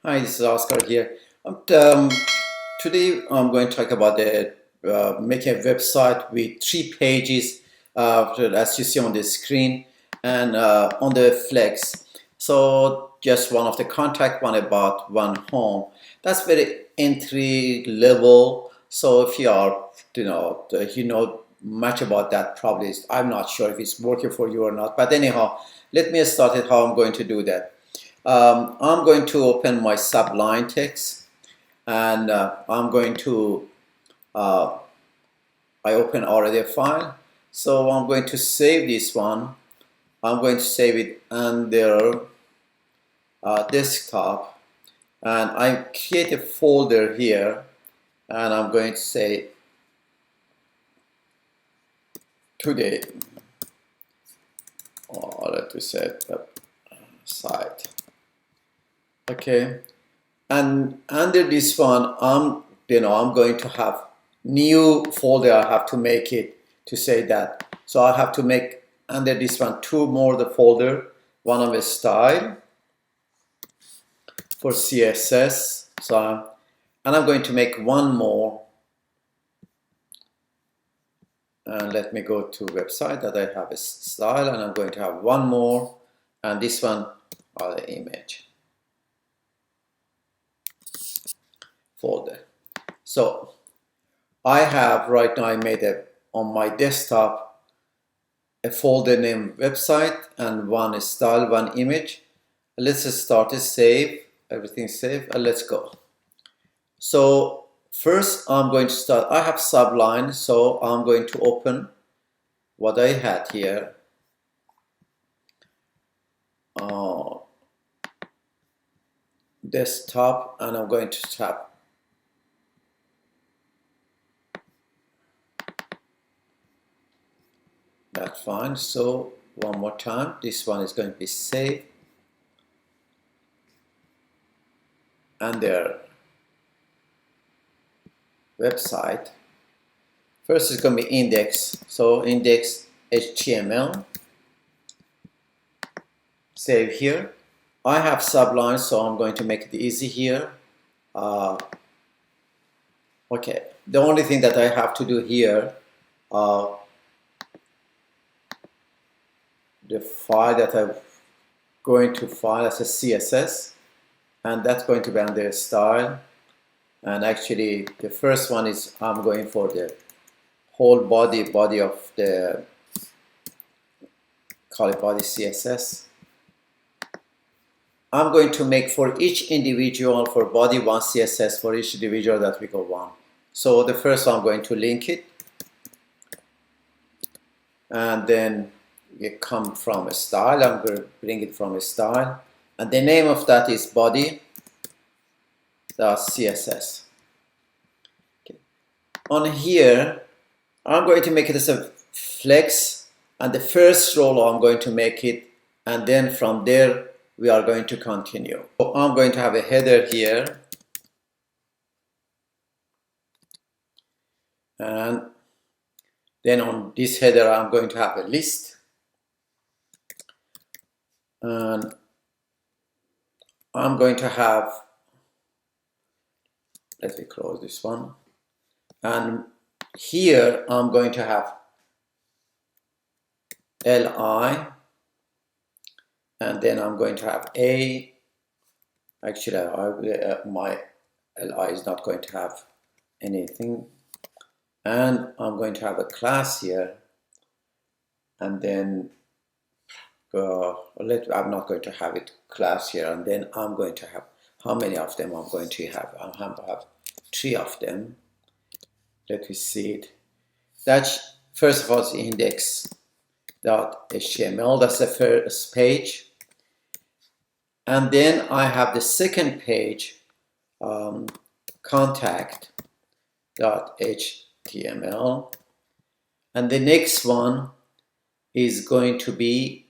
Hi, this is Oscar here. Today I'm going to talk about making a website with 3 pages, as you see on the screen, and on the Flex. So just one of the contact, one about, one home. That's very entry level. So if you are, you know much about that, probably I'm not sure if it's working for you or not. But anyhow, let me start it how I'm going to do that. I'm going to open my Sublime text, and I'm going to I open already a file, so I'm going to save this one. I'm going to save it under desktop, and I create a folder here, and I'm going to say today, or let me set up site. Okay, and under this one, I'm going to have new folder. I have to make it to say that. So I have to make under this one 2 more the folder. One of a style for CSS. And I'm going to make one more. And let me go to website that I have a style, and I'm going to have one more. And this one are the image folder. So I have right now, I made on my desktop a folder named website and one style, one image. Let's start to save, everything save, and let's go. So first I'm going to start, I have Sublime, so I'm going to open what I had here. Desktop, and I'm going to tap that's fine. So one more time, this one is going to be saved, and their website. First is going to be index, so index HTML, save here. I have Sublime, so I'm going to make it easy here. Okay, the only thing that I have to do here, the file that I'm going to file as a CSS, and that's going to be under style. And actually, the first one is I'm going for the whole body of the, call it body CSS. I'm going to make for each individual, for body one CSS, for each individual that we go one. So the first one I'm going to link it, and then we come from a style. I'm going to bring it from a style, and the name of that is body CSS. Okay. On here, I'm going to make it as a flex, and the first row I'm going to make it, and then from there we are going to continue. So I'm going to have a header here, and then on this header I'm going to have a list, and I'm going to have, let me close this one, and here I'm going to have li, and then I'm going to have a, actually my li is not going to have anything, and I'm going to have a class here, and then I'm not going to have it class here, and then I'm going to have, how many of them I'm going to have? I have 3 of them. Let me see it. That's first of all the index.html, that's the first page, and then I have the second page, contact.html, and the next one is going to be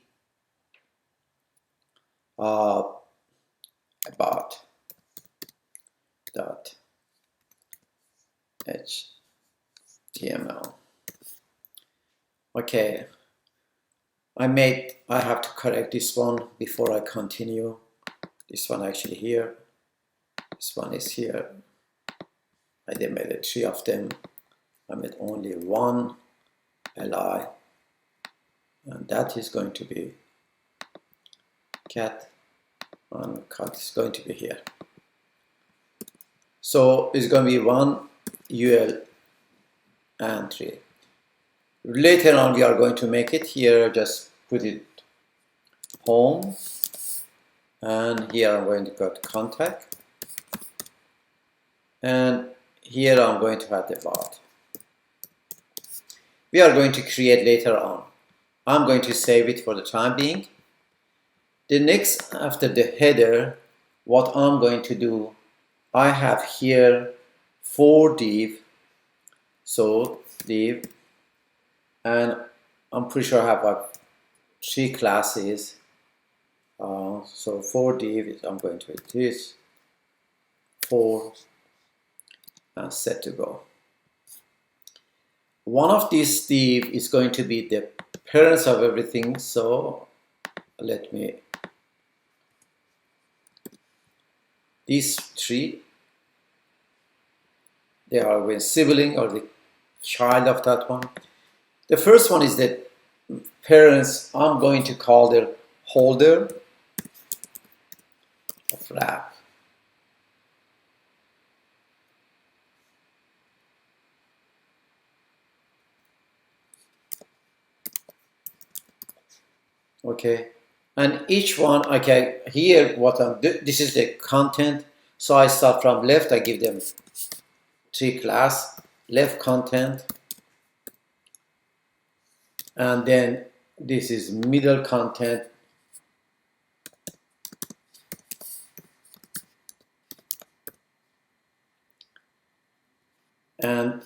about.html. Okay, I have to correct this one before I continue. This one actually here, This one is here. I did made it 3 of them. I made only one li, and that is going to be cat, and cat is going to be here. So it's going to be 1 ul and 3. Later on we are going to make it here, just put it home, and here I'm going to go to contact, and here I'm going to add the bot. We are going to create later on. I'm going to save it for the time being. The next, after the header, what I'm going to do, I have here 4 div, so div, and I'm pretty sure I have like 3 classes. So 4 div is, I'm going to hit this 4 and set to go. One of these div is going to be the parents of everything, so let me, these 3, they are the sibling or the child of that one. The first one is the parents. I'm going to call the holder of wrap. Okay, and each one, okay, here what I'm this is the content. So I start from left, I give them 3 class, left content, and then this is middle content, and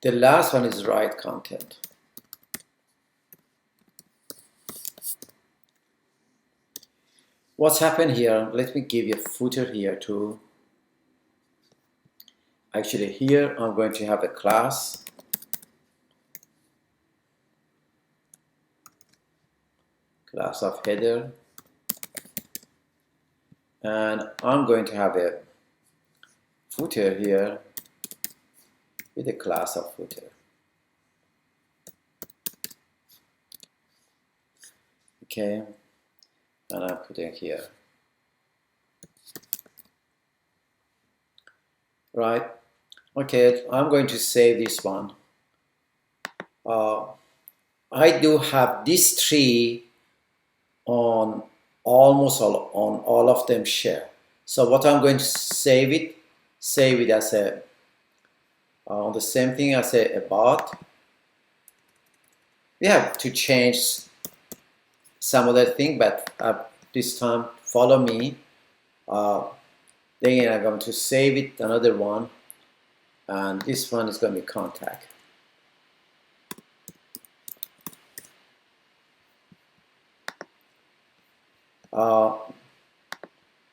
the last one is right content. What's happened here? Let me give you a footer here too. Actually here I'm going to have a class, class of header, and I'm going to have a footer here with a class of footer. Okay, and I'm putting here. Right, okay, I'm going to save this one. I do have this tree on almost all of them share. So what I'm going to save it as a the same thing as a bot. We have to change some other thing, but this time follow me. Then I'm going to save it, another one, and this one is going to be contact.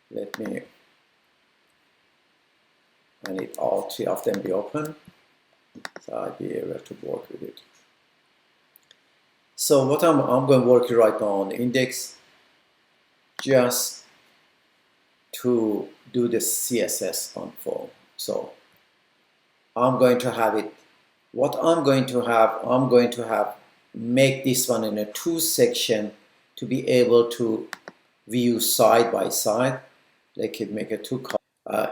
Let me, I need all 3 of them be open, so I'll be able to work with it. So what I'm going to work right now on the index, just to do the CSS on form. So I'm going to have it, what I'm going to have make this one in a 2 section to be able to view side by side. They could make a 2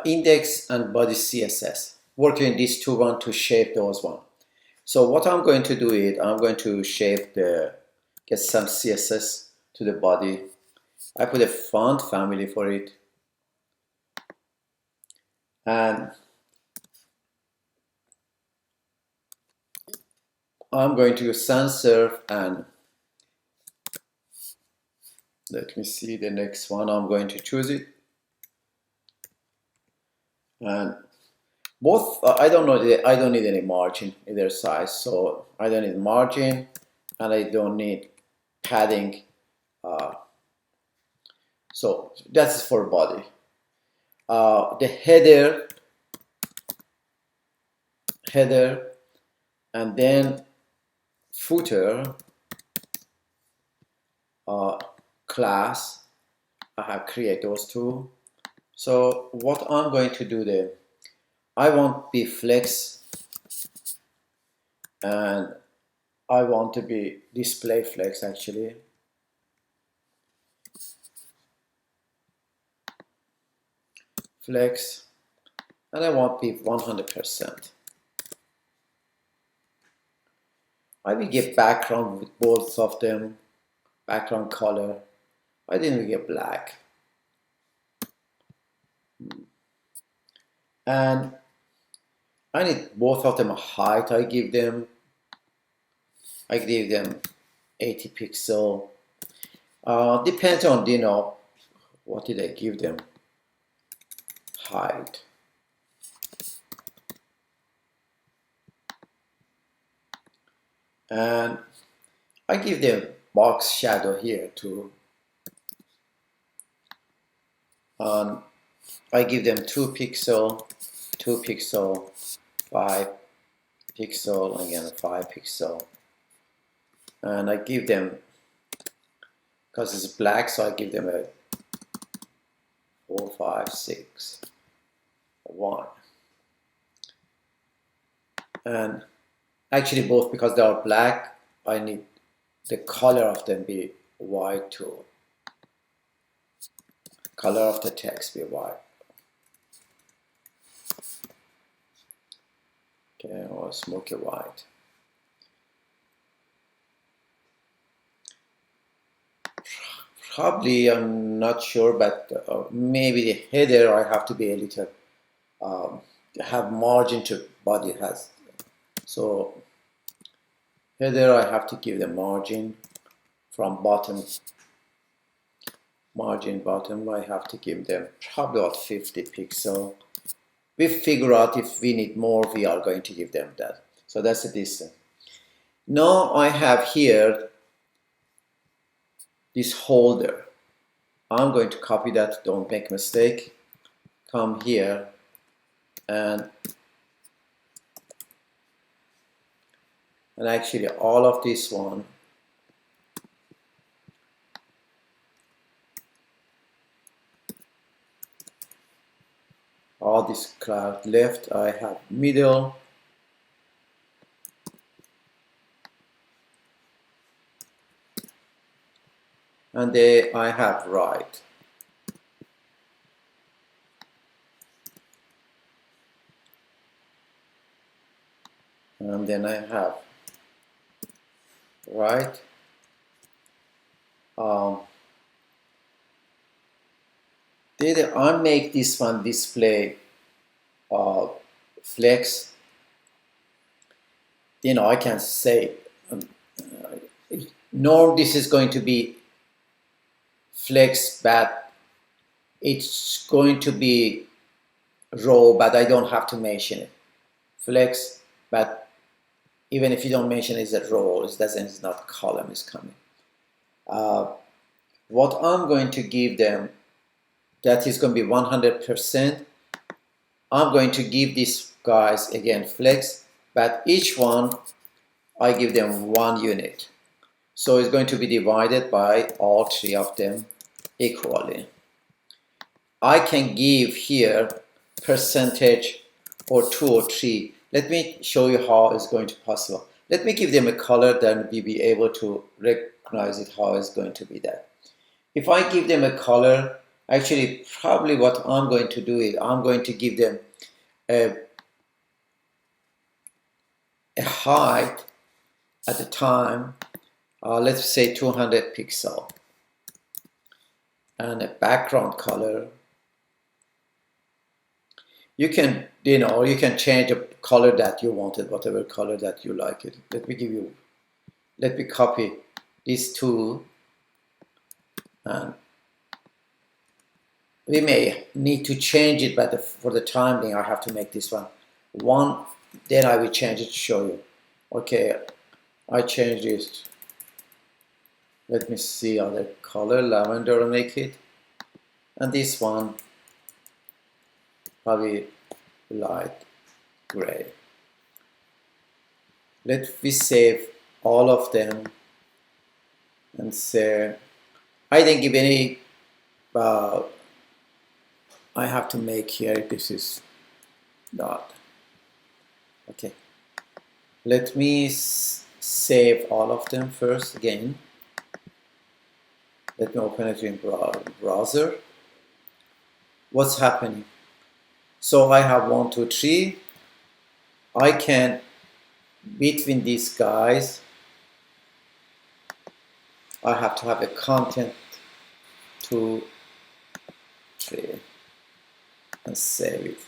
index and body CSS, working these 2 one to shape those one. So what I'm going to do is I'm going to shape get some CSS to the body. I put a font family for it, and I'm going to sans serif, and let me see the next one. I'm going to choose it, and both I don't need any margin either side, so I don't need margin and I don't need padding. So that's for body. The header, and then footer class. I have created those 2. So what I'm going to do there, I want be flex and I want to be display flex actually. Flex, and I want be 100%. I will get background with both of them, background color. Why didn't we get black? And I need both of them a height. I give them 80 pixel. Depends on, what did I give them? Height. And I give them box shadow here too. I give them 2 pixel, 2 pixel, 5 pixel, again 5 pixel. And I give them, because it's black, so I give them a 4, 5, 6, 1. And actually both, because they are black, I need the color of them be white too. Color of the text be white. Okay, or smoky white. Probably, I'm not sure, but maybe the header I have to be a little have margin to body has. So header I have to give the margin from bottom. Margin bottom I have to give them probably about 50 pixel. We figure out if we need more, we are going to give them that. So that's the distance. Now I have here this holder. I'm going to copy that, don't make a mistake. Come here and actually all of this one all this cloud left, I have middle, and there I have right. And then I have right. Did I make this one display flex? I can say no, this is going to be flex, but it's going to be row, but I don't have to mention it. Flex, but even if you don't mention it's a row, it's not column, it's coming. What I'm going to give them, that is going to be 100%. I'm going to give these guys again flex, but each one I give them 1 unit. So it's going to be divided by all 3 of them equally. I can give here percentage or 2 or 3. Let me show you how it's going to be possible. Let me give them a color, then we'll be able to recognize it, how it's going to be that. If I give them a color, actually probably what I'm going to do is I'm going to give them a height at the time, let's say 200 pixel, and a background color. You can, you can change the color that you wanted, whatever color that you like it. Let me copy these two, and we may need to change it, but for the time being, I have to make this one, then I will change it to show you. Okay, I changed this. Let me see other color, lavender, make it, and this one probably light gray. Let me save all of them and say I didn't give any I have to make here, this is not. Okay. Let me save all of them first again. Let me open it in browser. What's happening? So I have 1, 2, 3. I can, between these guys, I have to have a content 2, 3, and save it.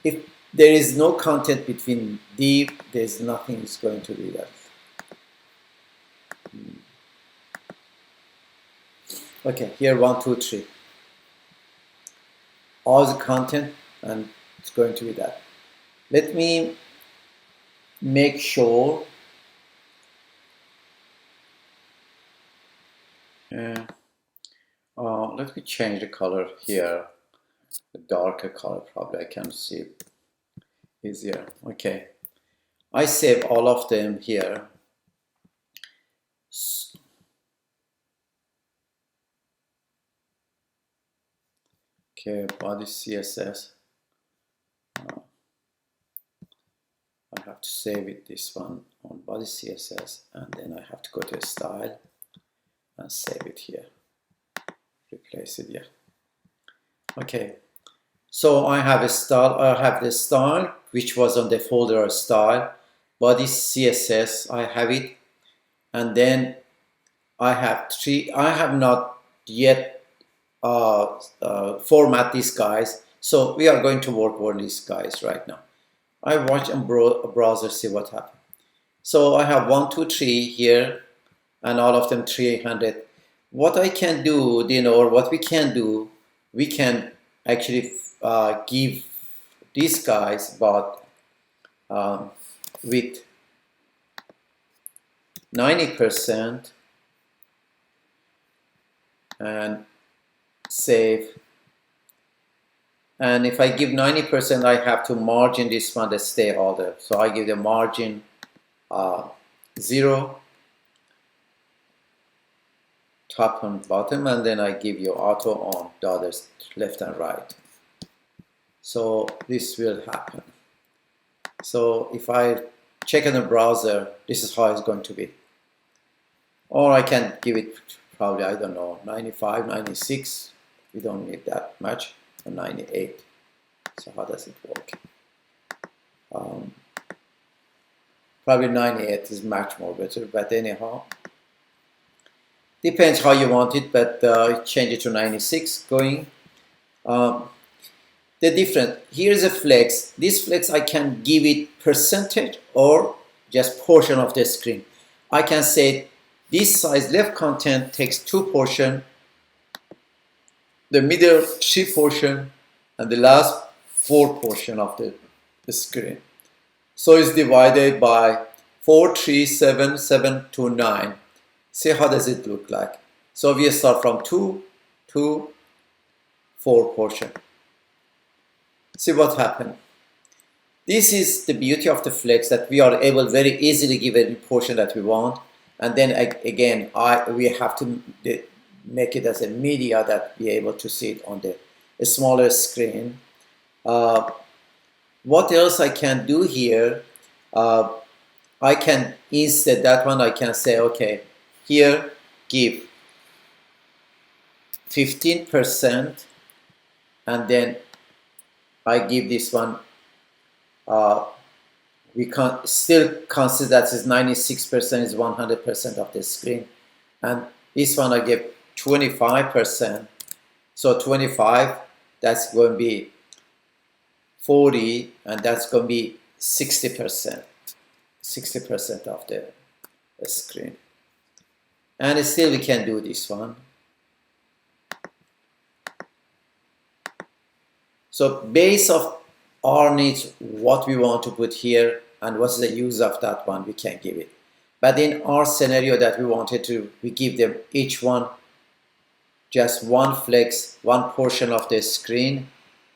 If there is no content between div, there's nothing is going to be that. Okay, here 1, 2, 3. All the content, and it's going to be that. Let me make sure. Let me change the color here. A darker color, probably I can see easier. Okay, I save all of them here. Okay, body CSS. I have to save it, this one on body CSS, and then I have to go to style and save it here. Replace it, yeah. Okay, so I have a style. I have the style which was on the folder of style, body CSS. I have it, and then I have I have not yet format these guys. So we are going to work on these guys right now. I watch and browser, see what happens. So I have 1, 2, 3 here, and all of them 300. What I can do, or what we can do, we can actually give these guys, but with 90% and save. And if I give 90%, I have to margin this one that stay all there. So I give the margin 0, top and bottom, and then I give you auto on the others, left and right. So this will happen. So if I check in the browser, this is how it's going to be. Or I can give it probably, I don't know, 95, 96. We don't need that much. 98. So how does it work? Probably 98 is much more better, but anyhow, depends how you want it, but change it to 96 going. The different, here's a flex. This flex I can give it percentage or just portion of the screen. I can say this size left content takes 2 portion, the middle 3 portion, and the last 4 portion of the screen. So it's divided by 4, 3, 7, 7 to 9. See how does it look like. So we start from 2 to 4 portion. See what happened. This is the beauty of the flex, that we are able very easily give any portion that we want, and then again we have to make it as a media that be able to see it on the smaller screen. What else I can do here? I can, instead that one, I can say, okay, here give 15%, and then I give this one, we can still consider that is 96% is 100% of the screen, and this one I give 25%. So 25, that's going to be 40, and that's going to be 60%. 60% of the screen. And still we can do this one. So based of our needs, what we want to put here and what's the use of that one, we can give it. But in our scenario that we wanted to, we give them each one just one flex, one portion of the screen.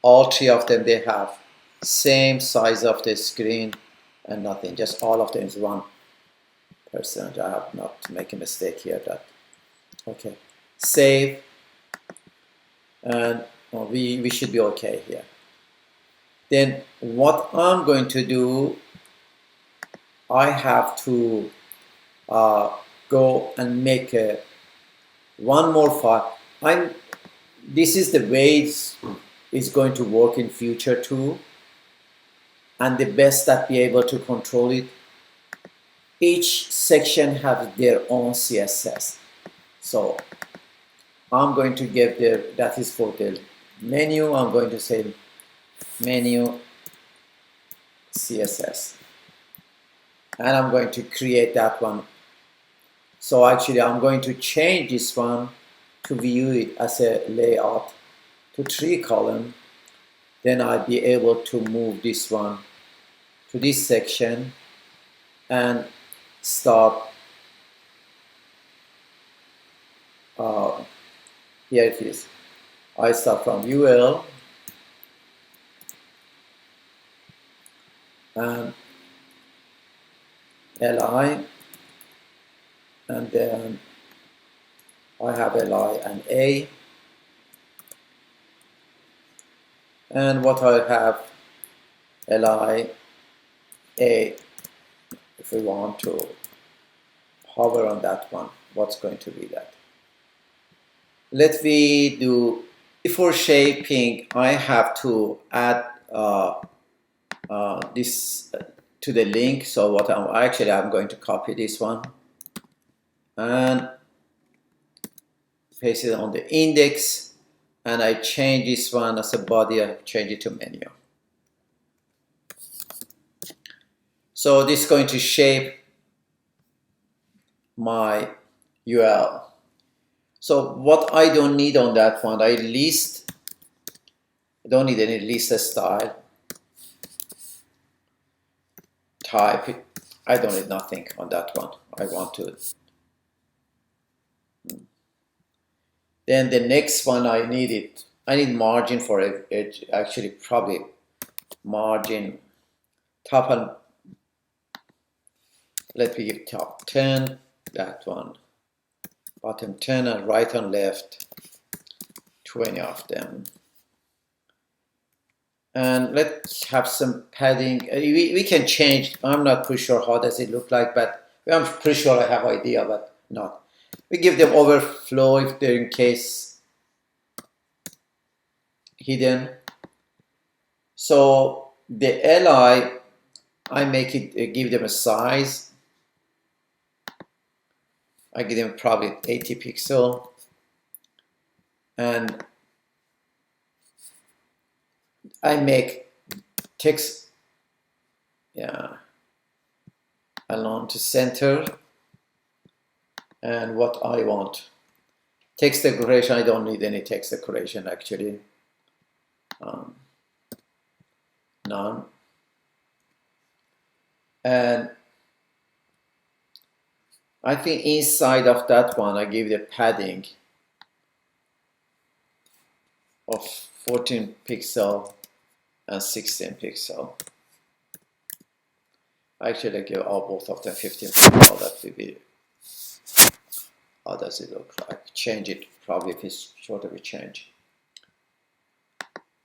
All 3 of them, they have same size of the screen and nothing, just all of them is 1%. I have not to make a mistake here. That okay, save, and we should be okay here. Then what I'm going to do, I have to go and make one more file. This is the way it's going to work in future too, and the best that be able to control it. Each section has their own CSS. So I'm going to give that is for the menu. I'm going to say menu CSS, and I'm going to create that one. So actually I'm going to change this one to view it as a layout to 3 column. Then I'll be able to move this one to this section and start. Here it is. I start from UL and LI, and then I have LI and A, and what I have LI A. If we want to hover on that one, what's going to be that? Let me do, before shaping, I have to add this to the link. So what I'm going to copy this one and paste it on the index, and I change this one as a body. I change it to menu. So this is going to shape my UL. So what I don't need on that one, I don't need any list style type. I don't need nothing on that one. I want to. Then the next one I need margin for it. Actually, probably margin top and let me give top 10. That one, bottom 10, and right and left 20 of them. And let's have some padding. We can change. I'm not pretty sure how does it look like, but I'm pretty sure I have idea, but not. We give them overflow if they're in case hidden. So the li, I make it give them a size. I give them probably 80 pixel, and I make text, yeah, along to center. And what I want, text decoration, I don't need any text decoration actually. None. And I think inside of that one, I give the padding of 14 pixel and 16 pixel. Actually, I give both of them 15 pixel. That will be, how does it look like? Change it, probably if it's shorter, we change.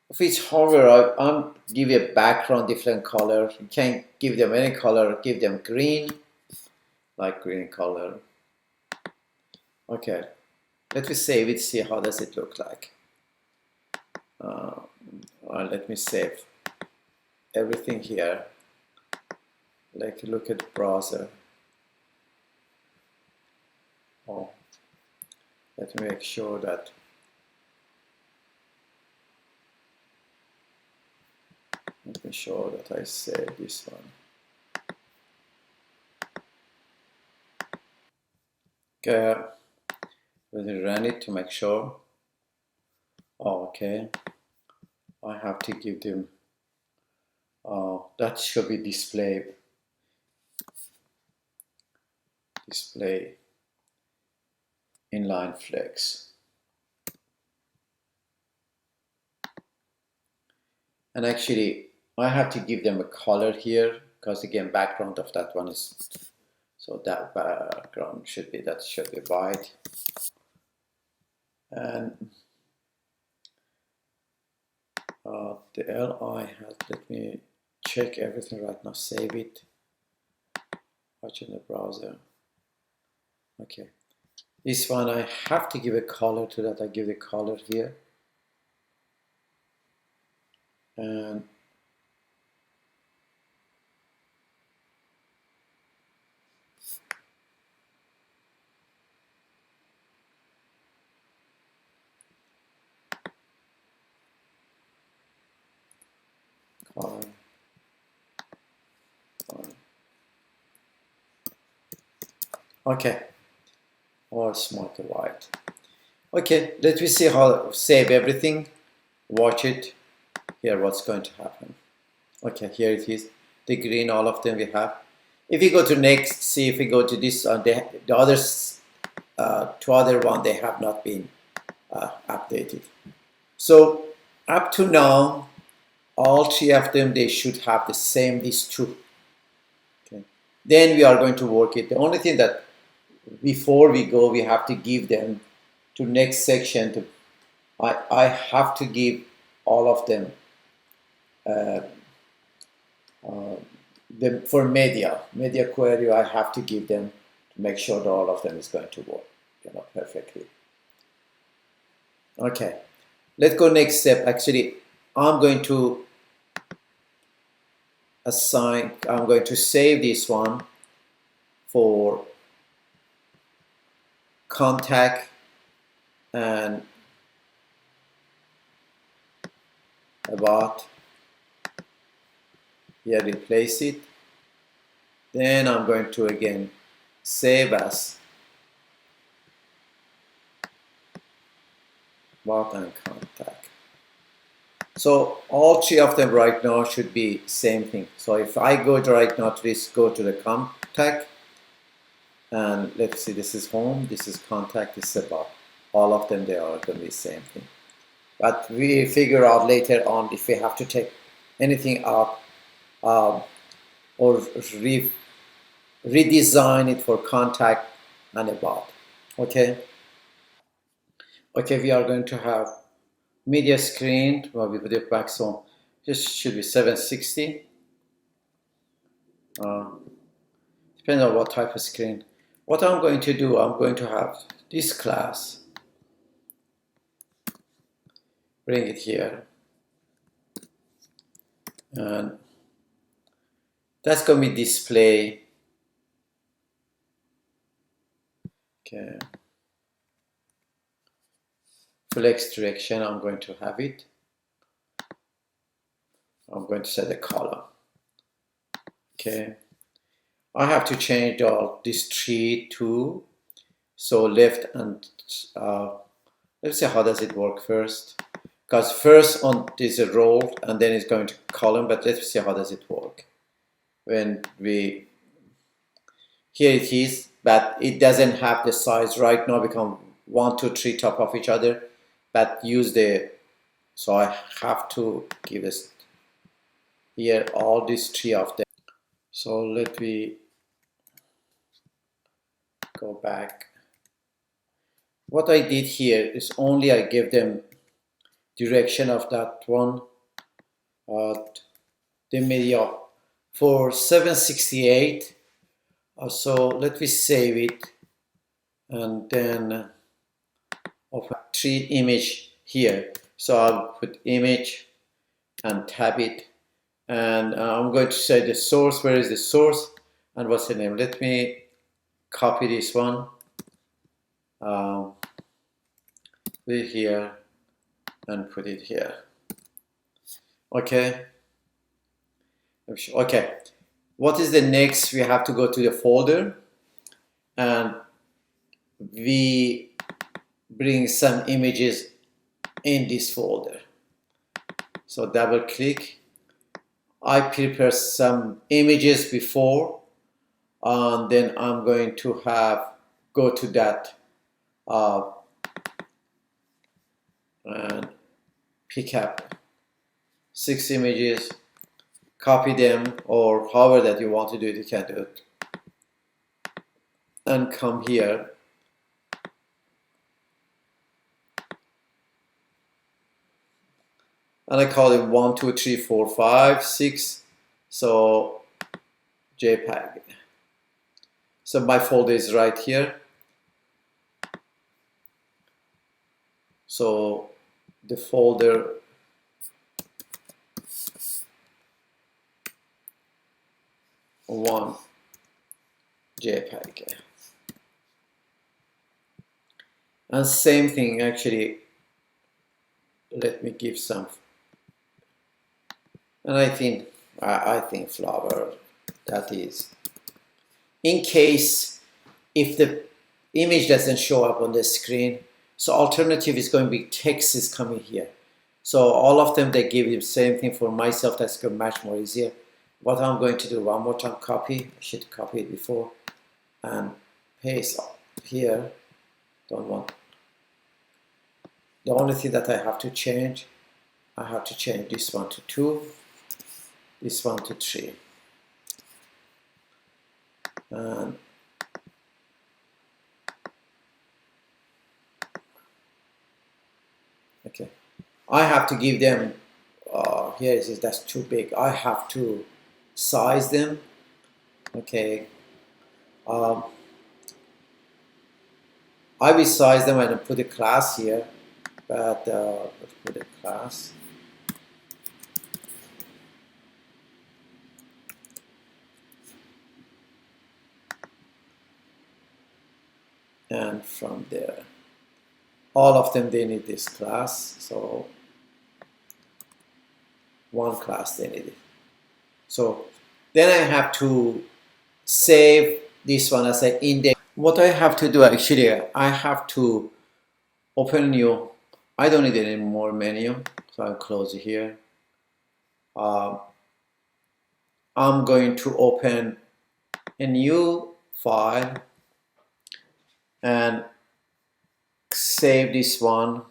If it's hover, I'm give you a background different color. You can't give them any color, give them green, like green color. Okay, let me save it, see how does it look like. Let me save everything here. Like look at the browser. Oh, let me make sure that I save this one. Okay, we'll run it to make sure. Oh, okay, I have to give them. That should be display inline flex. And actually, I have to give them a color here because again, background of that one is, so that background should be white. And The li has, let me check everything right now, save it, watch in the browser. Okay, this one I have to give a color to that. I give the color here, and color. Okay, or smart white. Okay, let me see how save everything. Watch it. Here, what's going to happen? Okay, here it is. The green, all of them we have. If you go to next, see if we go to this, the others, two other one, they have not been updated. So up to now, all three of them, they should have the same, these two. Okay. Then we are going to work it. The only thing that before we go, we have to give them to next section. I have to give all of them for media query. I have to give them to make sure that all of them is going to work, perfectly. Okay, let's go next step. Actually, I'm going to I'm going to save this one for contact and about. Here, replace it. Then I'm going to again save as about and contact. So all three of them right now should be same thing. So if I go to right now to this, go to the contact, and let's see, this is home, this is contact, this is about. All of them, they are going to be the same thing. But we figure out later on if we have to take anything out or redesign it for contact and about. Okay. Okay, we are going to have media screen. Well, we put it back, so this should be 760. Depends on what type of screen. What I'm going to do, I'm going to have this class, bring it here, and that's going to be display. Okay. Flex direction, I'm going to have it. I'm going to set a color. Okay. I have to change all this tree to, so left and let's see how does it work first. Because first on this is a row and then it's going to column, but let's see how does it work. When we, here it is, but it doesn't have the size right now, become 1, 2, 3 top of each other, but use the, so I have to give this here all these three of them. So let me go back. What I did here is only I gave them direction of that one, the media for 768. So let me save it, and then of 3 image here. So I'll put image and tab it, and I'm going to say the source. Where is the source and what's the name? Let me copy this one, put it here and put it here. Okay. Okay. What is the next? We have to go to the folder and we bring some images in this folder. So double click. I prepare some images before, and then I'm going to go to that and pick up 6 images, copy them, or however that you want to do it, you can do it, and come here. and I call it 1, 2, 3, 4, 5, 6. So JPEG. So my folder is right here. So the folder one JPEG. And same thing, actually, let me give some, and I think flower, that is, in case if the image doesn't show up on the screen, so alternative is going to be text is coming here. So all of them, they give you the same thing. For myself, that's going to much more easier. What I'm going to do, one more time, copy, I should copy it before, and paste here. Don't want, the only thing that I have to change, I have to change this one to 2, this one to 3. And okay, I have to give them, here it is, that's too big. I have to size them. Okay, I will size them and put a class here, but let's put a class. And from there, all of them, they need this class. So one class they need it. So then I have to save this one as an index. What I have to do, actually, I have to open new. I don't need any more menu, so I'll close it here. I'm going to open a new file and save this one.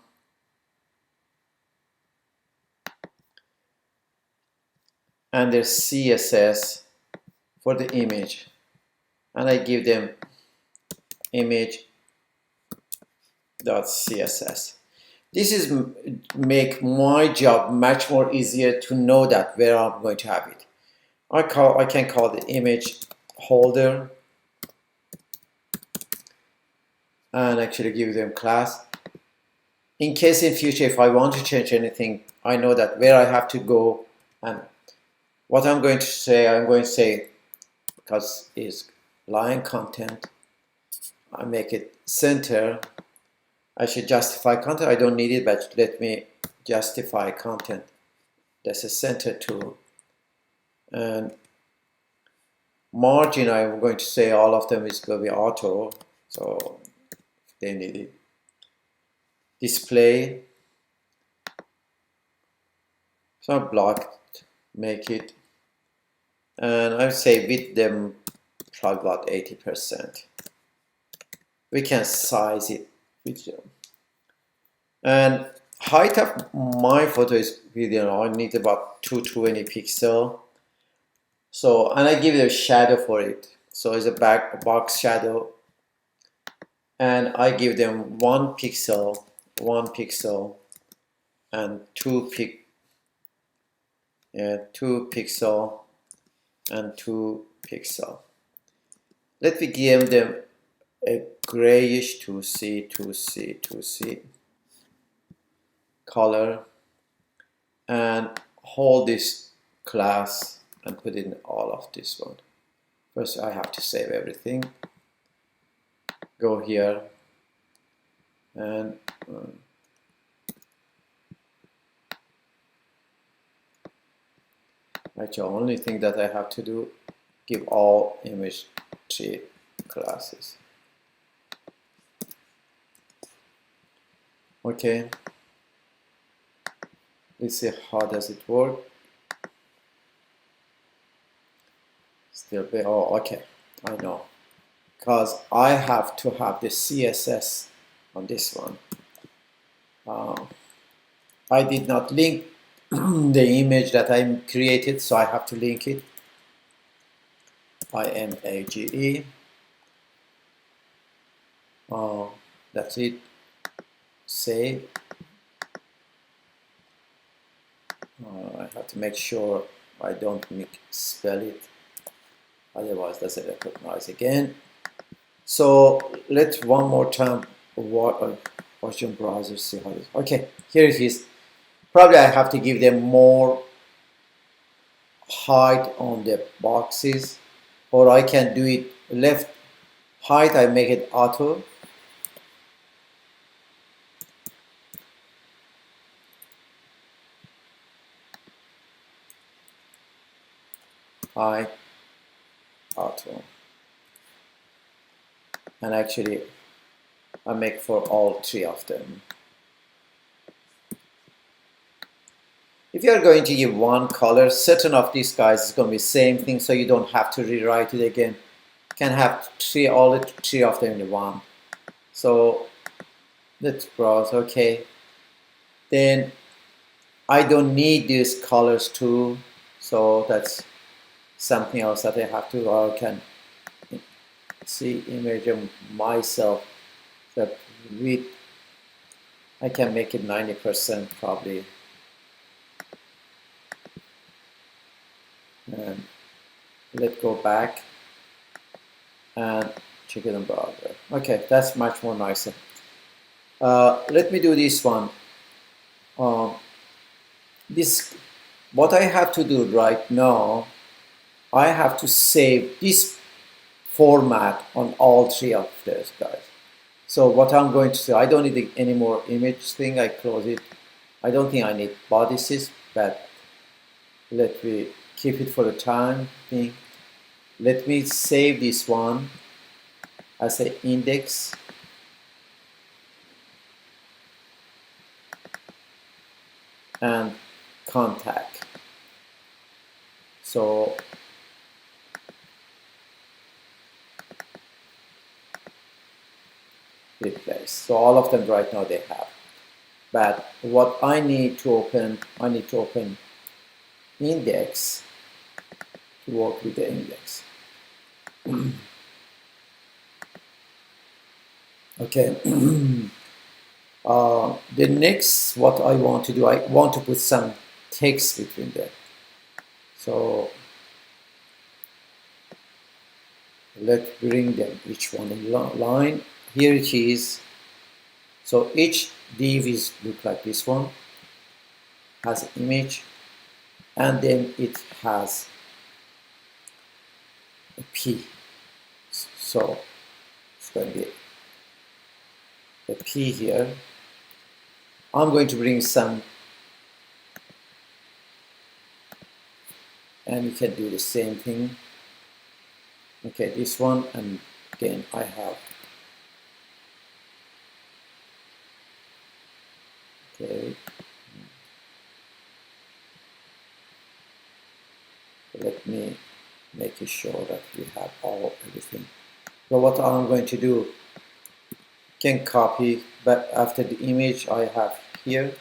And there's CSS for the image, and I give them image.css. This is make my job much more easier to know that where I'm going to have it. I can call the image holder and actually give them class. In case in future, if I want to change anything, I know that where I have to go. And what I'm going to say, because it's line content, I make it center. I should justify content. I don't need it, but let me justify content. That's a center tool. And margin, I'm going to say all of them is going to be auto. So they need it. Display. So I blocked, make it. And I say with them probably about 80%. We can size it with them. And height of my photo is video. I need about 220 pixel. So, and I give it a shadow for it. So it's a box shadow. And I give them 1 pixel, and 2 pixel, and 2 pixel. Let me give them a grayish 2C color, and hold this class and put in all of this one. First, I have to save everything. Go here and actually, only thing that I have to do, give all image 3 classes. Okay, let's see how does it work. Still be, oh, okay, I know, because I have to have the CSS on this one. I did not link the image that I created, so I have to link it. IMAGE. That's it. Save. I have to make sure I don't spell it, otherwise doesn't recognize again. So let's one more time watch your browser, see how it is. Okay, here it is. Probably I have to give them more height on the boxes, or I can do it left height, I make it auto. Height, auto. And actually I make for all three of them. If you're going to give one color, certain of these guys is going to be same thing, so you don't have to rewrite it again. You can have all three of them in one. So let's browse. Okay, then I don't need these colors too, so that's something else that I have to, or I can see image of myself that with, I can make it 90% probably. And let's go back and check it in browser. Okay, that's much more nicer. Let me do this one. What I have to do right now, I have to save this format on all three of those guys. So what I'm going to do, I don't need any more image thing. I close it. I don't think I need bodices, but let me keep it for the time being. Let me save this one as an index. And contact. So replace. So all of them right now they have. But what I need to open index to work with the index. Okay. The next, what I want to do, I want to put some text between them. So let's bring them each one in line. Here it is. So each div is look like this one, has an image, and then it has a P. So it's going to be a P here. I'm going to bring some, and you can do the same thing. Okay, this one, and again I have, okay, let me make sure that we have everything. So what I'm going to do, can copy, but after the image I have here,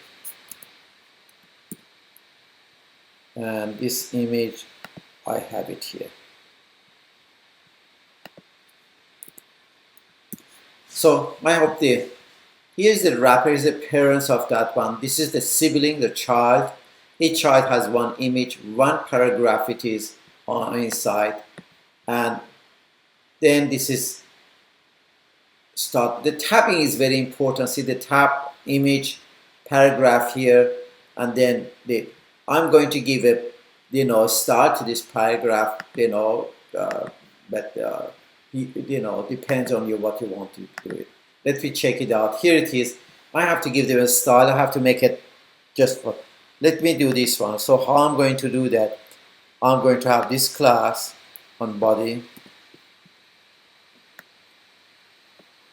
and this image I have it here. So I hope here's the wrapper, is the parents of that one. This is the sibling, the child. Each child has one image, one paragraph it is on inside, and then this is start. The tabbing is very important. See the tab, image, paragraph here, and then I'm going to give a start to this paragraph, but depends on what you want to do it. Let me check it out. Here it is. I have to give them a style. I have to make it just for. Let me do this one. So how I'm going to do that? I'm going to have this class on body,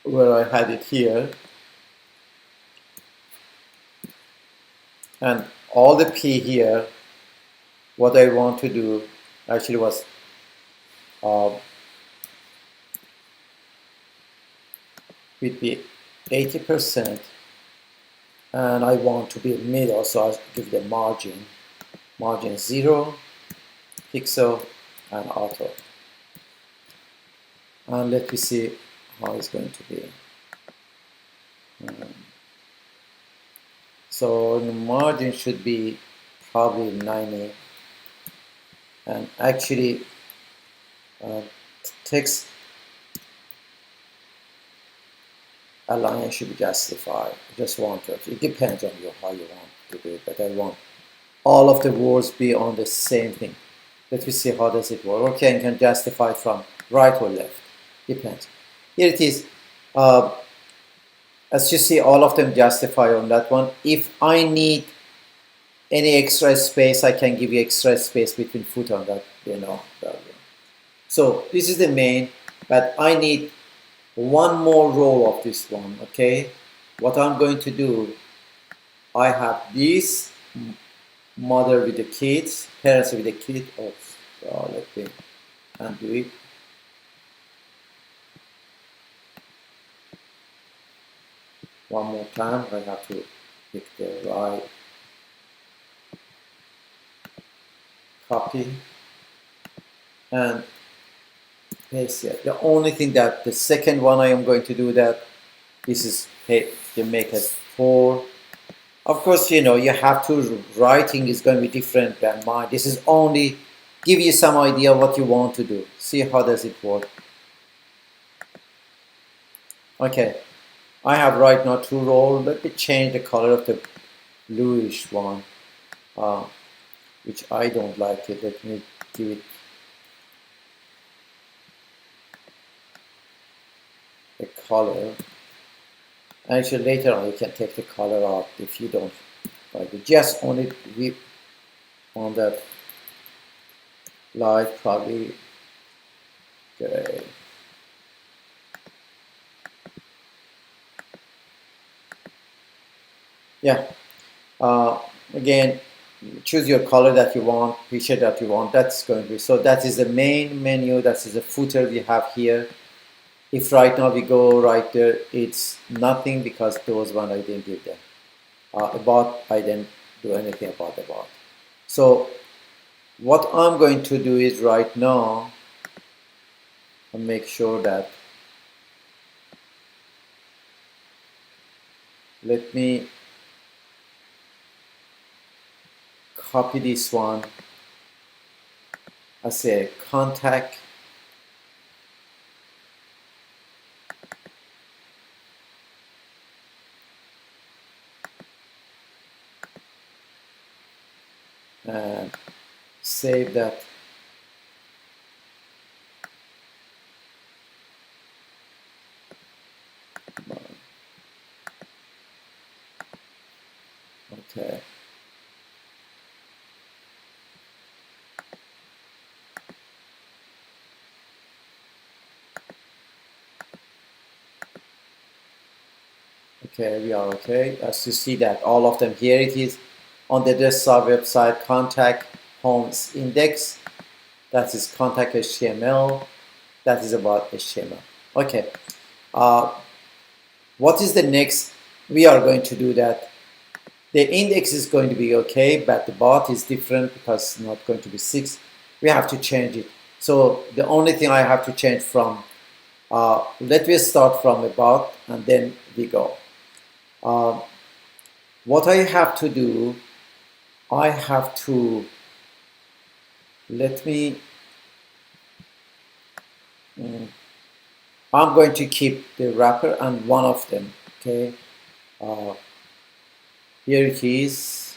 where I had it here, and all the P here. What I want to do actually was with the 80%, and I want to be middle, so I'll give the margin 0, pixel, and auto. And let me see how it's going to be. So the margin should be probably 90, and actually text align should be justified. I just want to, it depends on you how you want to do it, but I want all of the words be on the same thing. Let me see how does it work. Okay, I can justify it from right or left. Depends. Here it is. As you see, all of them justify on that one. If I need any extra space, I can give you extra space between footer and that, you know. So this is the main, but I need one more row of this one, okay? What I'm going to do, I have this mother with the kids, parents with the kid. Oh, so let me undo it. One more time, I have to pick the right copy and paste it. The only thing that the second one I am going to do that this is, hey, you make it 4. Of course, you know, you have to, writing is going to be different than mine. This is only give you some idea what you want to do. See how does it work. Okay, I have right now 2 rows. Let me change the color of the bluish one, which I don't like it. Let me give it a color. Actually, later on you can take the color out if you don't like it. Just only on that light, probably gray. Yeah. Again, choose your color that you want, picture that you want. That's going to be, so that is the main menu. That is the footer we have here. If right now we go right there, it's nothing because those one I didn't give them. About, I didn't do anything about about. So what I'm going to do is right now, I'll make sure that, let me copy this one. I say contact, and save that. Okay. Okay, we are okay. As you see that all of them here it is on the desktop website, contact homes index. That is contact HTML. That is about HTML. Okay. What is the next? We are going to do that. The index is going to be okay, but the bot is different because it's not going to be 6. We have to change it. So the only thing I have to change from, let me start from about and then we go. What I have to do, I have to, let me, I'm going to keep the wrapper and one of them, okay? Here it is.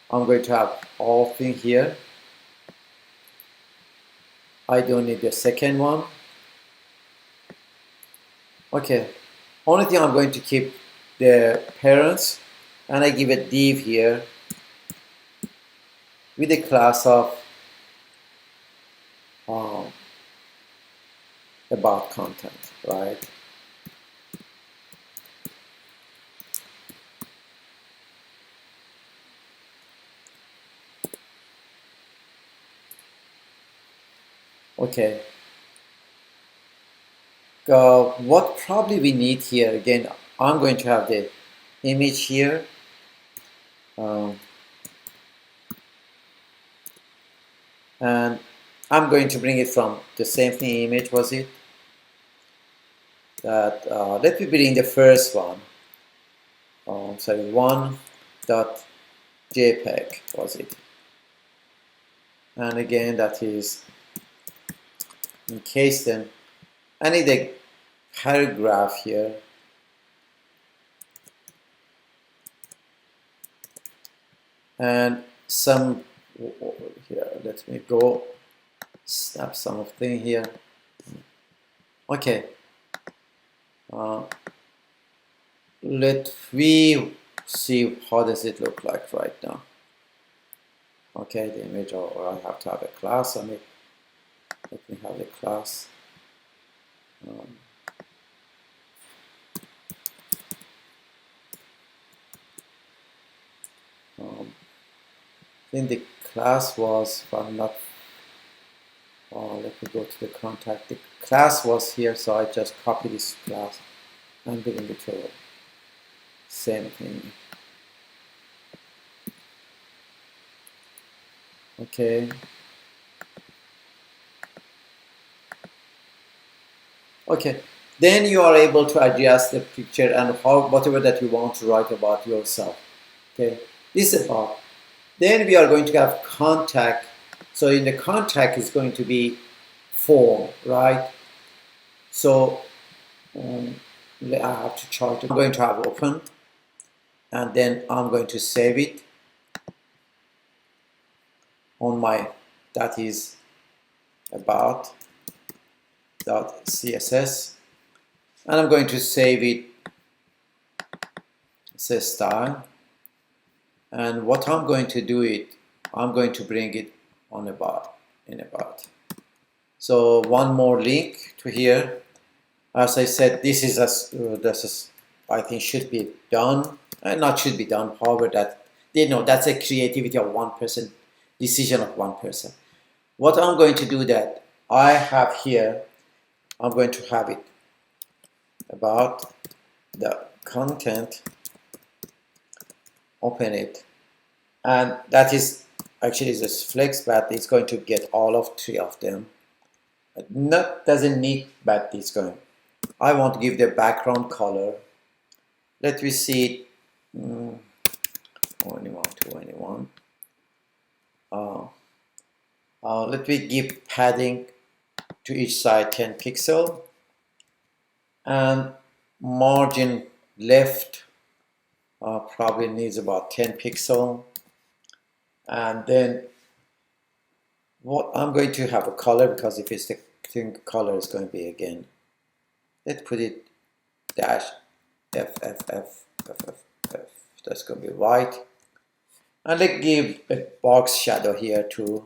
I'm going to have all thing here. I don't need the second one. Okay, only thing I'm going to keep the parents, and I give a div here with a class of about content, right? Okay. What probably we need here, again, I'm going to have the image here. And I'm going to bring it from the same thing image, was it? That let me bring the first one. Sorry, 1.jpg. JPEG was it. And again, that is in case then I need a paragraph here. And some here, let me go snap something here. Okay, let me see how does it look like right now. Okay, the image, or I have to have a class on it. Let me have a class. Then the class was, if I'm not, let me go to the contact. The class was here, so I just copy this class and bring it to same thing. Okay. Okay. Then you are able to adjust the picture and whatever that you want to write about yourself. Okay. This is about. Then we are going to have contact. So in the contact is going to be form, right? So I have to chart. I'm going to have open, and then I'm going to save it on my, that is about.css, and I'm going to save it, says style, and what I'm going to do it, I'm going to bring it on about, in about. So one more link to here. As I said, this is I think should be done, and not should be done. However, that that's a creativity of one person, decision of one person. What I'm going to do that I have here, I'm going to have it about the content. Open it, and that is actually this flex, but it's going to get all of three of them. Not doesn't need, but it's going. I want to give the background color. Let me see it. 21, 21. Let me give padding to each side 10 pixel, and margin left probably needs about 10 pixel. And then what I'm going to have a color, because if it's the thing, color is going to be again. Let's put it dash F. That's going to be white. And let's give a box shadow here too.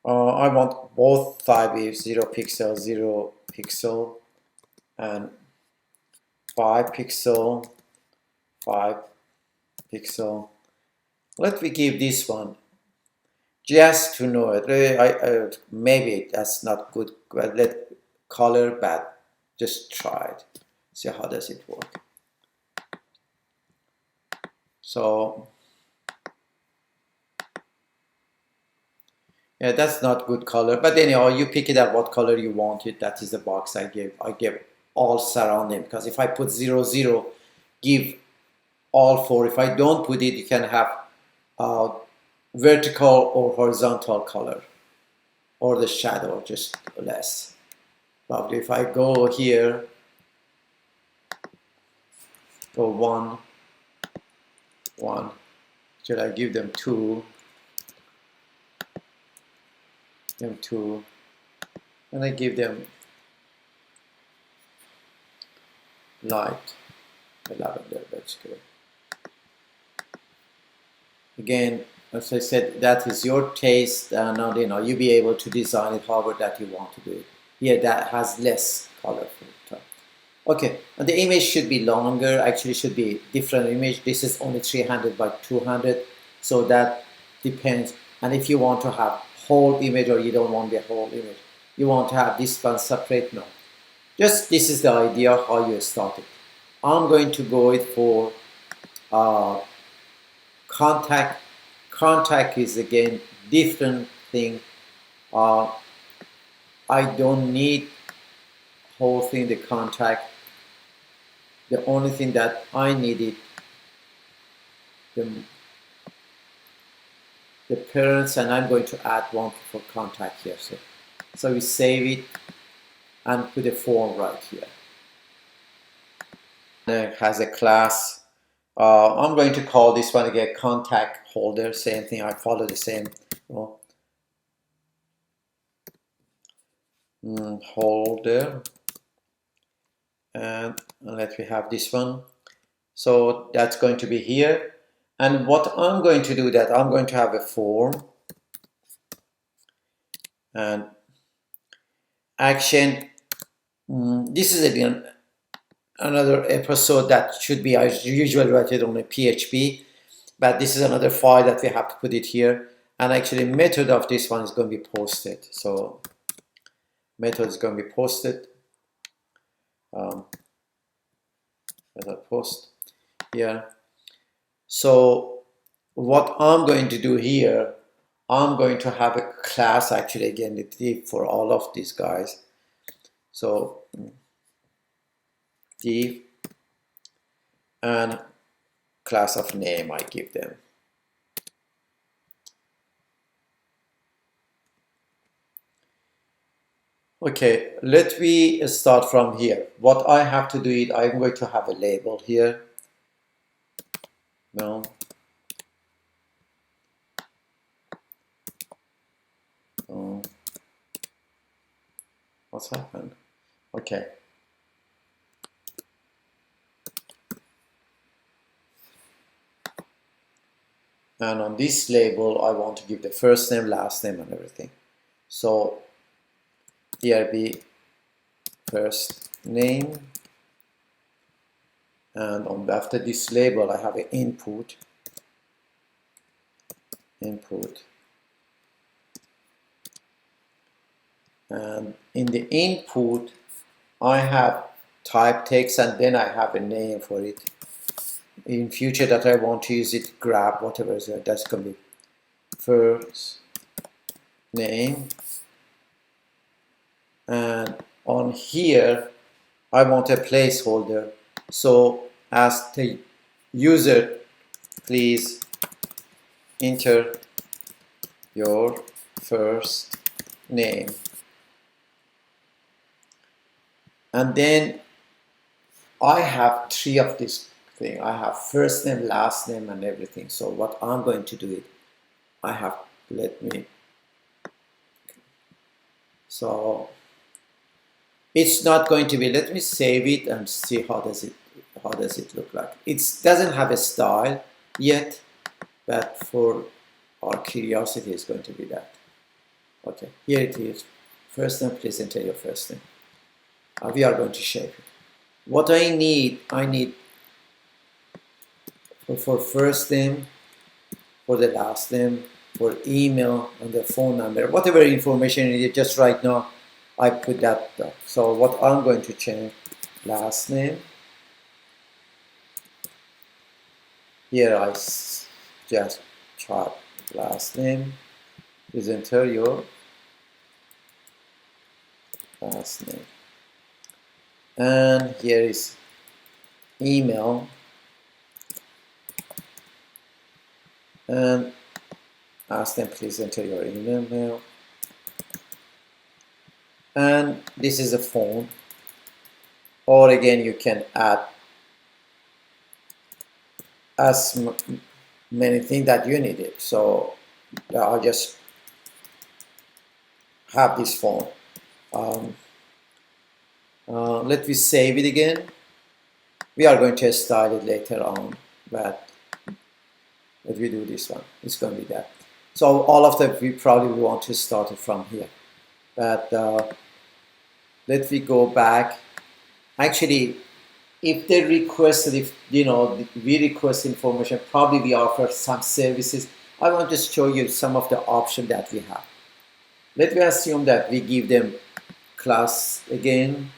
I want both 5 0 pixel, 0 pixel, and 5 pixel, 5 pixel. Let me give this one just to know it. Maybe that's not good, but let color, but just try it. See how does it work. So yeah, that's not good color, but anyhow, you pick it up what color you want it. That is the box I gave. I gave all surrounding, because if I put 0 0, give all 4. If I don't put it, you can have vertical or horizontal color, or the shadow just less. Probably if I go here, go 1, 1, should I give them 2, them 2, and I give them light, lavender, basically. Again, as I said, that is your taste, and you'll be able to design it however that you want to do it. Here, that has less colorful. Okay, and the image should be longer. Actually, should be different image. This is only 300 by 200, so that depends. And if you want to have whole image, or you don't want the whole image, you want to have this one separate, no. Just this is the idea how you start it. I'm going to go it for contact. Contact is again different thing. I don't need whole thing the contact. the only thing that I needed, the parents, and I'm going to add one for contact here. So we save it and put a form right here. It has a class. I'm going to call this one again contact holder. Same thing. I follow the same holder, and let me have this one. So that's going to be here. And what I'm going to do that I'm going to have a form and action. This is again another episode that should be, I usually write it on a PHP, but this is another file that we have to put it here. And actually method of this one is going to be posted. So method is going to be posted. Method post here. So what I'm going to do here, I'm going to have a class actually again the div for all of these guys. So div and class of name I give them. Okay, let me start from here. What I have to do is I'm going to have a label here. No. Oh. What's happened? Okay. And on this label, I want to give the first name, last name, and everything. So here be first name, and after this label, I have an input. And in the input, I have type text, and then I have a name for it. In future that I want to use it, grab whatever is there, that's going to be first name. And on here, I want a placeholder. So ask the user, please enter your first name. And then I have three of this thing. I have first name, last name, and everything. So what I'm going to do is I have, so it's not going to be, let me save it and see how does it look like. It doesn't have a style yet, but for our curiosity is going to be that. Okay, here it is. First name, please enter your first name. We are going to shape it. What I need for first name, for the last name, for email, and the phone number, whatever information you need, just right now, I put that down. So what I'm going to change, last name. Here I just type last name. Please enter your last name. And here is email. And ask them, please enter your email. And this is a phone. Or again, you can add as many things that you needed. So I'll just have this phone. Let me save it again. We are going to style it later on, but let me do this one. It's going to be that. So all of them, we probably want to start it from here. But let me go back. Actually, if they requested, if we request information, probably we offer some services. I want to show you some of the options that we have. Let me assume that we give them class again.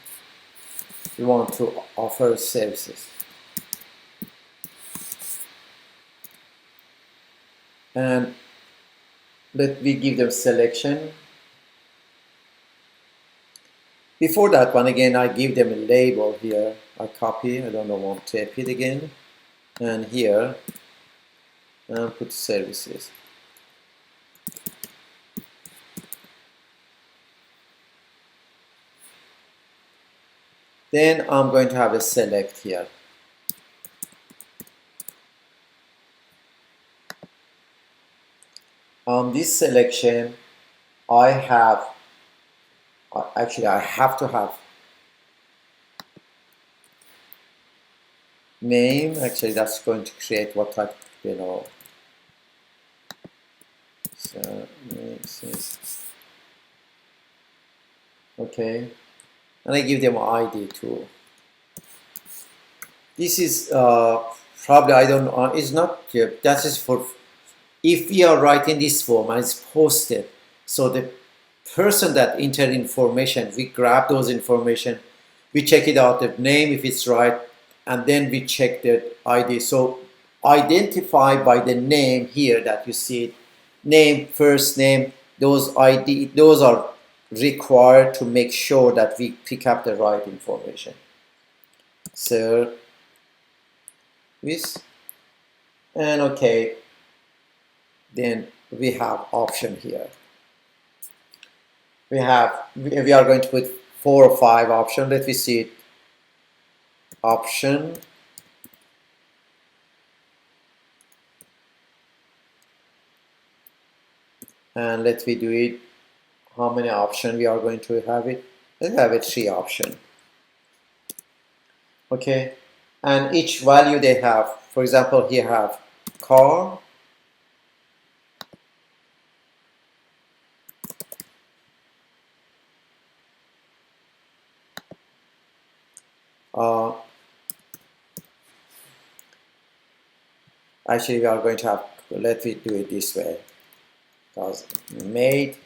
We want to offer services. And let me give them selection. Before that one, again, I give them a label here. I copy, I don't want to type it again. And here, and put services. Then I'm going to have a select here. On this selection, I have, actually I have to have name. Actually, that's going to create what type, so okay, and I give them ID too. This is probably, I don't know, it's not, that is for if we are writing this form and it's posted, so the person that entered information, we grab those information, we check it out, the name if it's right, and then we check the ID. So identify by the name here that you see it, name, first name, those ID, those are required to make sure that we pick up the right information. So this, and okay, then we have option here. We are going to put 4 or 5 options. Let me see it. Option, and let me do it. How many options we are going to have it? Let's have it 3 options. Okay, and each value they have. For example, here have car, uh, actually we are going to have, let me do it this way, because made,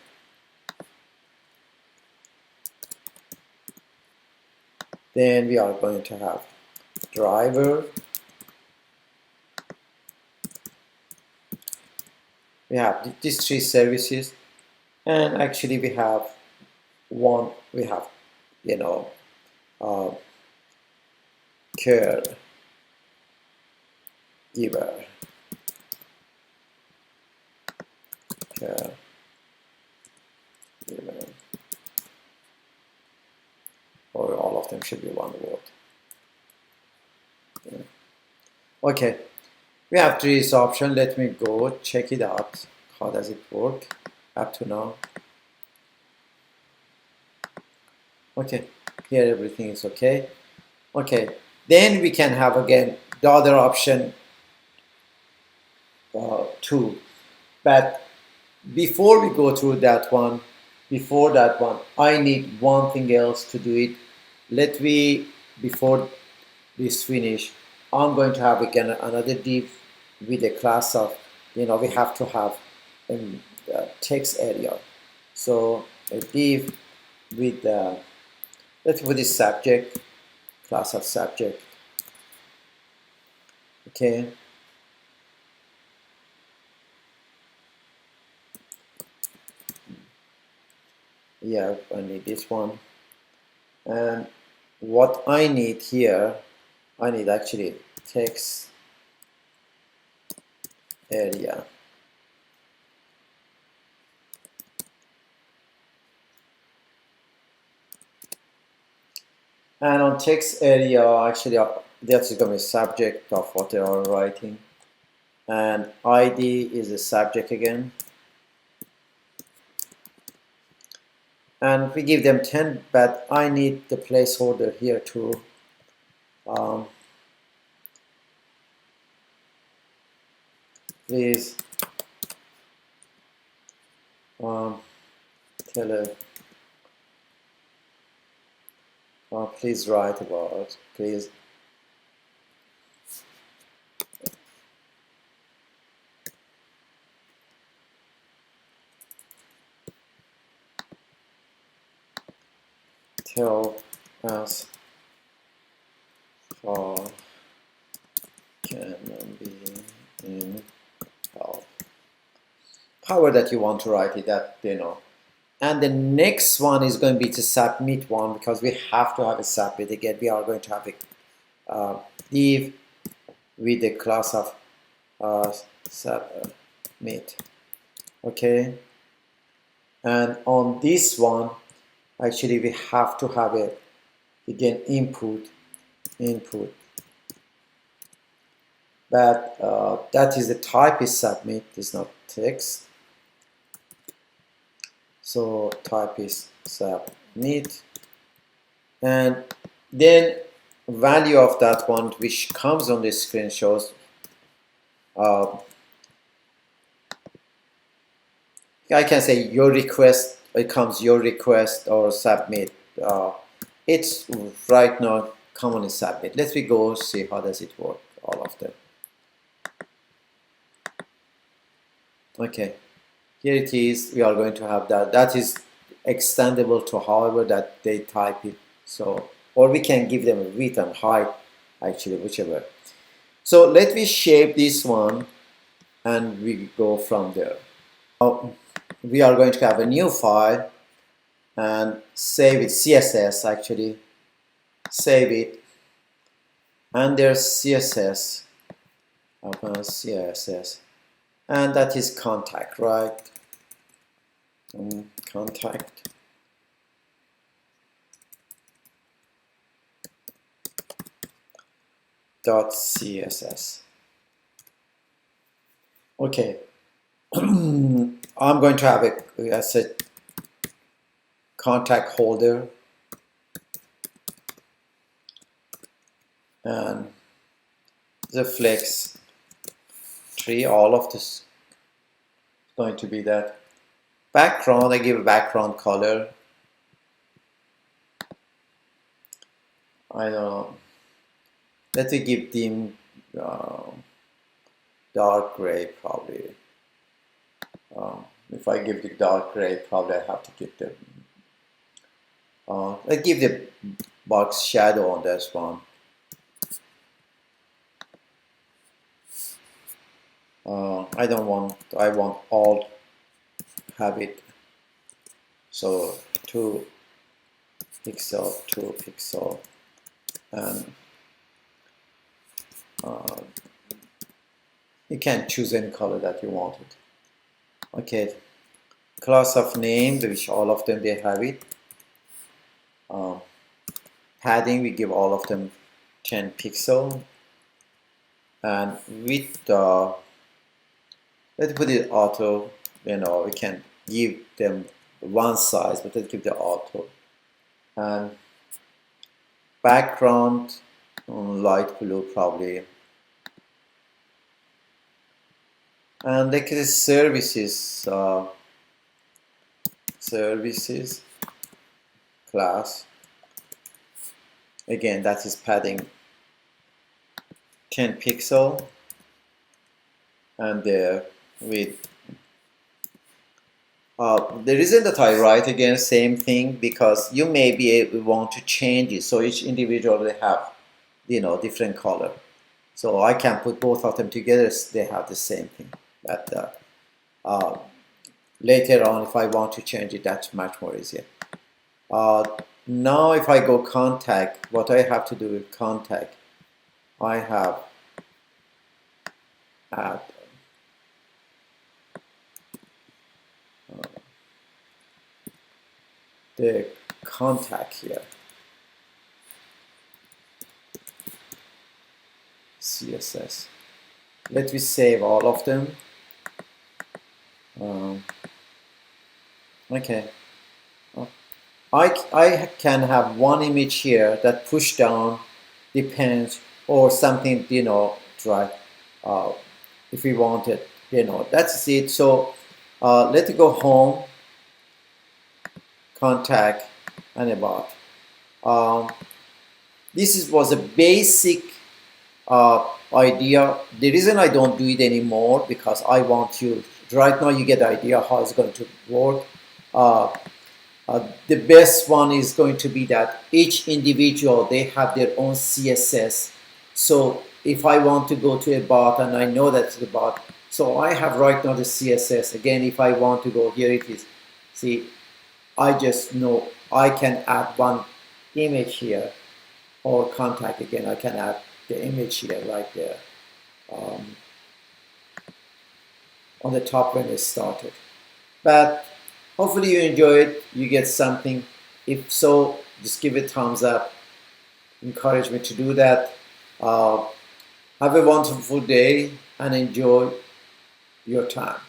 then we are going to have driver, we have these 3 services, and actually we have one, we have, care giver, care giver, or all of them should be one word. Yeah. Okay, we have 3 options. Let me go check it out. How does it work up to now? Okay, here everything is okay. Okay, then we can have again the other option 2. But before we go through that one, I need one thing else to do it. Let me, before this finish, I'm going to have again another div with a class of, we have to have a text area. So a div with, let's put this subject, class of subject. Okay. Yeah, I need this one. And what I need here, I need actually text area. And on text area, actually, that's going to be subject of what they are writing. And ID is the subject again. And we give them 10, but I need the placeholder here too. Please please write about, please. Tell us how can be in help. However that you want to write it, that And the next one is going to be to submit one, because we have to have a submit. Again, we are going to have a div with the class of submit. Okay, and on this one, actually we have to have a, again, input, but that is the type is submit, is not text. So type is submit, and then value of that one which comes on the screen shows I can say your request, it comes your request or submit. It's right now commonly submit. Let's we go see how does it work, all of them. Okay, here it is. We are going to have that is extendable to however that they type it. So, or we can give them a width and height, actually, whichever. So let me shape this one and we go from there. We are going to have a new file and save it, CSS actually, save it, and there's CSS, open CSS, and that is contact, right? Contact. .css. Okay. I'm going to have a contact holder and the flex tree. All of this is going to be that. Background, I give a background color. I don't know. Let me give them dark gray probably. If I give the dark gray, probably I have to give them. I give the box shadow on this one. I don't want. I want all have it. So 2 pixel, 2 pixel, and you can choose any color that you wanted. Okay, class of name, which all of them they have it. Padding, we give all of them 10 pixel, and with let's put it auto. You know, we can give them one size, but let's give the auto. And background light blue probably. And like the services, services class. Again, that is padding 10 pixel, and there with the reason that I write again same thing, because you may be able want to change it, so each individual they have, you know, different color, so I can put both of them together, they have the same thing. But later on, if I want to change it, that's much more easier. Now if I go contact, what I have to do with contact, I have add the contact here, CSS. Let me save all of them. Okay. I can have one image here that push down depends, or something, you know, right, if we want it, you know, that's it. So let's go home, contact, and about. This was a basic idea. The reason I don't do it anymore, because I want you, right now you get the idea how it's going to work. The best one is going to be that each individual, they have their own CSS. So if I want to go to a bot and I know that's the bot, so I have right now the CSS. Again, if I want to go, here it is. See, I just know I can add one image here, or contact again. I can add the image here right there on the top when it started. But hopefully you enjoy it, you get something. If so, just give it a thumbs up. Encourage me to do that. Have a wonderful day and enjoy your time.